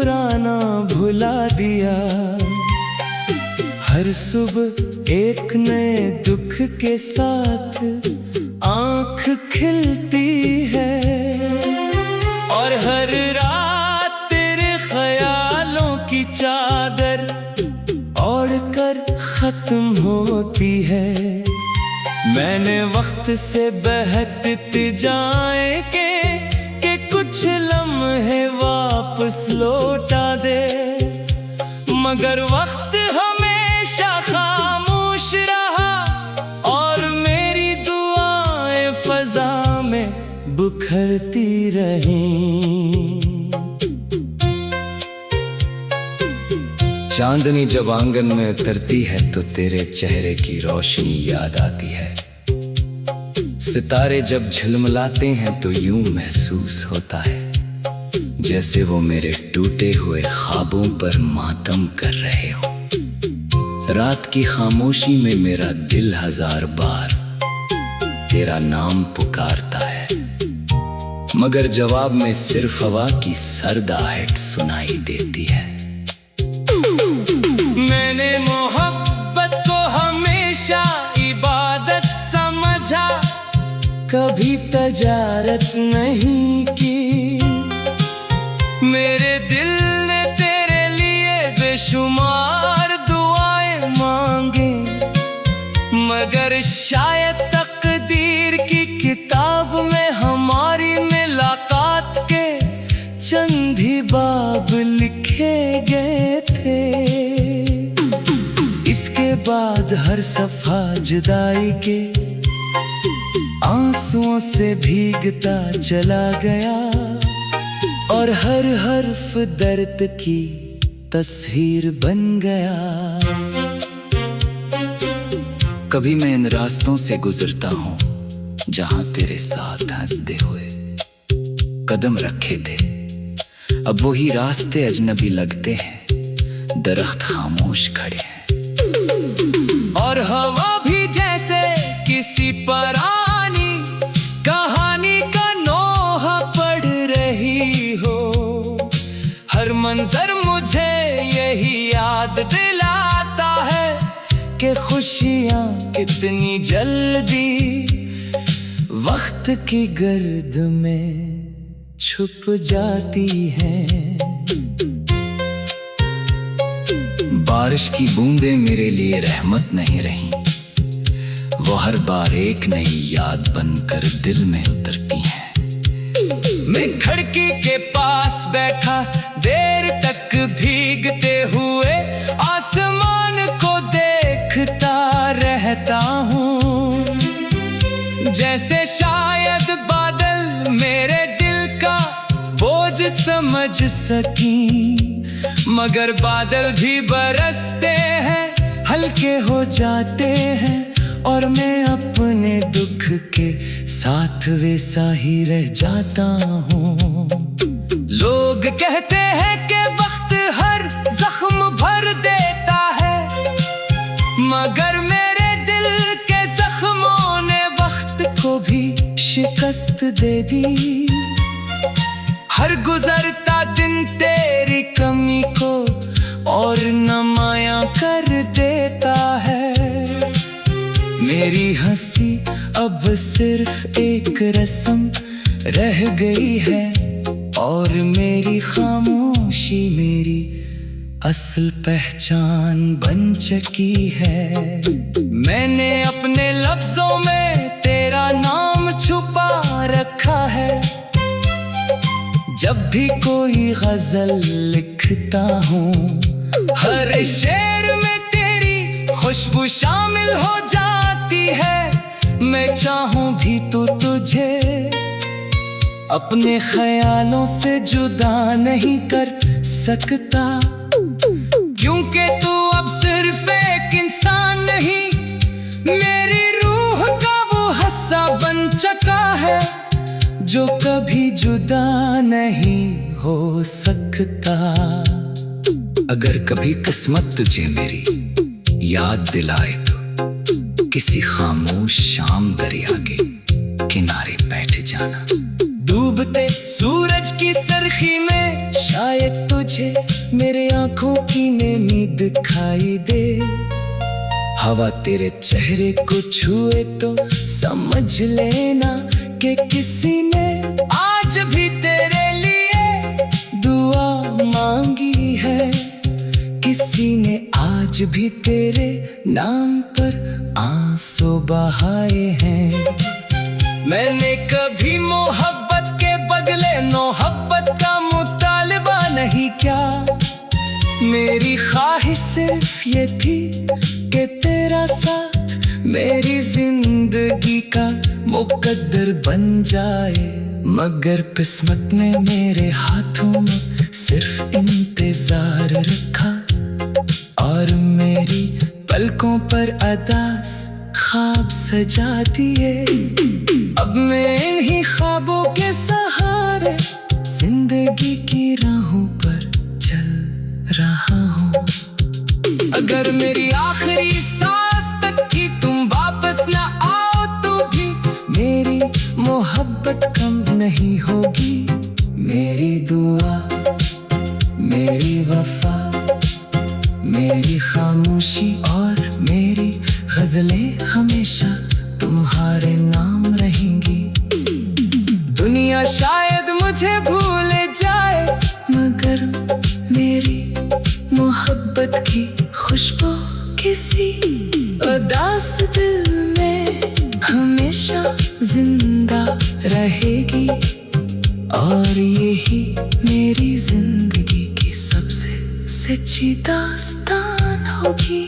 पुराना भुला दिया। हर सुबह एक नए दुख के साथ आँख खिलती है, और हर रात तेरे ख्यालों की चादर ओढ़कर खत्म होती है। मैंने वक्त से बहकती जाए के कुछ लम्हे वापस लौटा दे, मगर वक्त हमेशा खामोश रहा और मेरी दुआएं फजा में बिखरती रहीं। चांदनी जब आंगन में उतरती है तो तेरे चेहरे की रोशनी याद आती है। सितारे जब झिलमिलाते हैं तो यूं महसूस होता है जैसे वो मेरे टूटे हुए ख्वाबों पर मातम कर रहे हो। रात की खामोशी में मेरा दिल हजार बार तेरा नाम पुकारता है, मगर जवाब में सिर्फ हवा की सर्द आहट सुनाई देती है। मैंने मोहब्बत को हमेशा इबादत समझा, कभी तजारत नहीं की। मेरे दिल ने तेरे लिए बेशुमार दुआएं मांगे, मगर शायद तकदीर की किताब में हमारी मुलाकात के चंद ही बाब लिखे गए थे। इसके बाद हर सफा जुदाई के आंसुओं से भीगता चला गया, और हर हर्फ दर्द की तस्वीर बन गया। कभी मैं इन रास्तों से गुजरता हूँ जहाँ तेरे साथ हंसते हुए कदम रखे थे। अब वही रास्ते अजनबी लगते हैं, दरख्त खामोश खड़े हैं, और हवा भी जैसे किसी पुरानी कहानी का नोहा पढ़ रही हो। हर मंजर मुझे यही याद दिलाता है कि खुशियाँ कितनी जल्दी वक्त की गर्द में छुप जाती हैं। बारिश की बूंदें मेरे लिए रहमत नहीं रही, वो हर बार एक नई याद बनकर दिल में उतरती हैं। मैं खिड़की के पास बैठा देर तक भीगते हुए आसमान को देखता रहता हूँ, जैसे शायद बादल मेरे दिल का बोझ समझ सकी। मगर बादल भी बरसते हैं, हल्के हो जाते हैं, और मैं अपने दुख के साथ वैसा ही रह जाता हूँ। लोग कहते हैं कि वक्त हर जख्म भर देता है, मगर मेरे दिल के जख्मों ने वक्त को भी शिकस्त दे दी। हर गुजरता दिन तेरी कमी को और नुमायां कर देता है। मेरी हंसी अब सिर्फ एक रस्म रह गई है, और मेरी खामोशी मेरी असल पहचान बन चुकी है। मैंने अपने लफ्जों में तेरा नाम छुपा रखा है। जब भी कोई गजल लिखता हूँ, हर शेर में तेरी खुशबू शामिल हो जाती है। मैं चाहूँ भी तो तुझे अपने ख्यालों से जुदा नहीं कर सकता, क्योंकि तू अब सिर्फ एक इंसान नहीं, मेरी रूह का वो हिस्सा बन चुका है जो कभी जुदा नहीं हो सकता। अगर कभी किस्मत तुझे मेरी याद दिलाए तो किसी खामोश शाम दरिया के किनारे बैठ जाना। डूबते सूरज की सरखी में शायद तुझे मेरे आंखों की नैनी दिखाई दे। हवा तेरे चेहरे को छुए तो समझ लेना कि किसी ने आज भी तेरे लिए दुआ मांगी है। किसी ने आज भी तेरे नाम पर आंसू बहाए हैं। मैंने कभी मोहब्बत के बदले मोहब्बत का मुतालबा नहीं किया। मेरी ख्वाहिश सिर्फ ये थी कि तेरा साथ मेरी जिंदगी का मुकद्दर बन जाए। मगर किस्मत ने मेरे हाथों में सिर्फ इंतजार रखा और मेरी पलकों पर अदास ख्वाब सजा दिए। अब मैं इन्हीं ख्वाबों के सहारे जिंदगी की राहों पर चल रहा हूँ। अगर मेरी आखिरी सांस तक ही तुम वापस न आओ तो भी मेरी मोहब्बत कम नहीं होगी। मेरी दुआ, मेरी वफा, मेरी खामोशी और मेरी गजलें हमेशा तुम्हारे नाम रहेंगी। दुनिया शायद मुझे भूल जाए मगर मेरी मोहब्बत की खुशबू किसी उदास दिल में हमेशा जिंदा रहेगी। और यही मेरी जिंदगी की सबसे सच्ची दास्तान होगी।